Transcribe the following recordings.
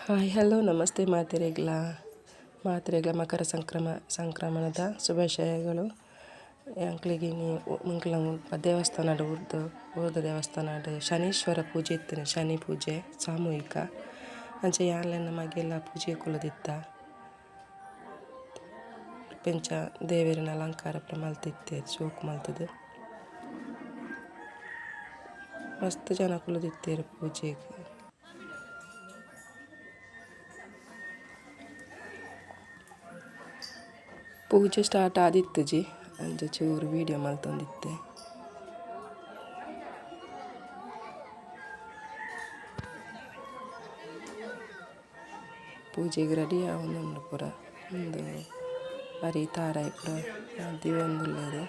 Hi hello ನಮಸ್ತೆ ಮಾತೆರೆಗ್ಲ ಮಕರ ಸಂಕ್ರಮಣದ ಶುಭಾಶಯಗಳು. ಅಂಕ್ಲಿಗೆ ಮುಂಕ್ಲ ದೇವಸ್ಥಾನಡ್ ಊರ್ದ ದೇವಸ್ಥಾನಡ್ ಶನೀಶ್ವರ ಪೂಜೆ ಇತ್ತಿನ ಶನಿ ಪೂಜೆ ಸಾಮೂಹಿಕ ಅಂಚ ಯಾನ್ಲೆನ್ನ ಮಗೆಲ್ಲ ಪೂಜೆ ಕುಲದಿತ್ತ ಪೆಂಚ ದೇವೆರಿನ ಅಲಂಕಾರ ಮಲ್ತಿತ್ತೇರು ಶೋಕು ಮಲ್ತದು ಮಸ್ತ್ ಜನ ಕುಲದಿತ್ತೇರು ಪೂಜೆಗೆ. ಪೂಜೆ ಸ್ಟಾರ್ಟ್ ಆದಿತ್ತುಜಿ ಅಂಚ ಚೂರು ವೀಡಿಯೋ ಮಲ್ತೊಂದಿತ್ತೆ. ಪೂಜೆಗೆ ರೆಡಿ ಆವೊಂದುಂಡು ಪೂರ ಒಂದು ಬರೀ ತಾರಾಯಿ ಪೂರ ದಿವಂದುಲ್ಲೆರ್.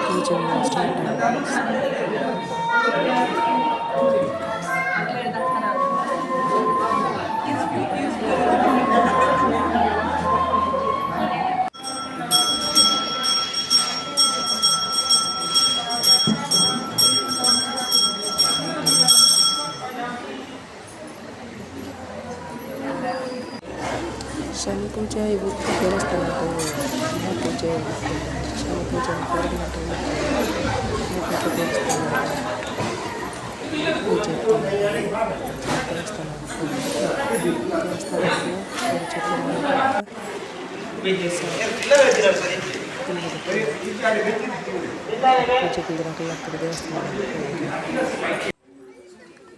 ಪೂಜೆ ಸ್ಟಾರ್ಟ್ ಶನಿ ಪೂಜೆ ಇವತ್ತು ದೇವಸ್ಥಾನ ಪೂಜೆ ಶನಿ ಪೂಜೆ ದೇವಸ್ಥಾನ ಪೂಜೆ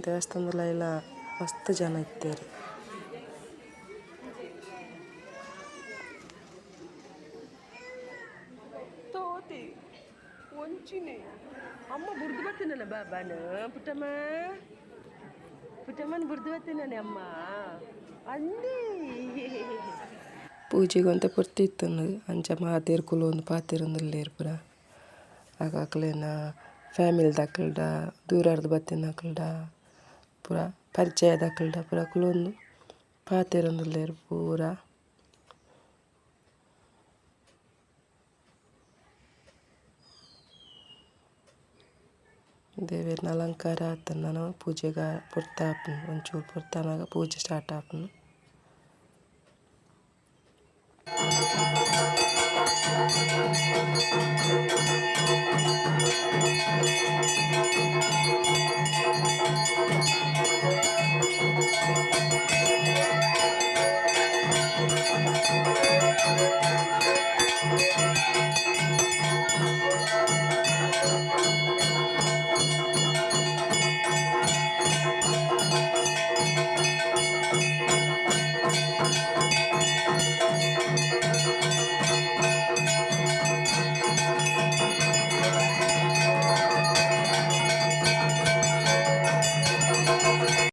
ದೇವಸ್ಥಾನದಲ್ಲ ಮಸ್ತ್ ಜನ ಇತ್ತೇರು. ಒಂಚಿನಿ ಅಮ್ಮ ಬುರ್ದು ಬರ್ತೀನಲ್ಲ ಬಾಬಾನ ಪುಟ್ಟಮ್ಮನ ಬುರ್ದು ಬರ್ತೀನಾನೆ ಅಮ್ಮ ಅಂದಿ ಪೂಜೆಗಂತ ಪುರ್ತಿತ್ತು ಅಂಚ ಮಾತೇರು ಕುಲೊಂದು ಪಾತೆರೊಂದುಲ್ಲೇರು ಪೂರ ಆಕಲೇನ ಫ್ಯಾಮಿಲಿ ದಕ್ಕಲ್ಡ ದೂರರ್ದು ಬತ್ತಿನ ದಕ್ಕಲ್ಡ ಪೂರ ಪರಿಚಯ ದಕ್ಕಲ್ಡ ಪೂರ ಕುಲೊಂದು ಪಾತೆರೊಂದುಲ್ಲೇರು ಪೂರ. ದೇವೆರ್ನ ಅಲಂಕಾರ ಆತನ ಪೂಜೆಗ ಪುರ್ತಾಪುನು ಒಂಚೂರು ಪುರ್ತಾನಾಗ ಪೂಜೆ ಸ್ಟಾರ್ಟ್ ಆಪುನು.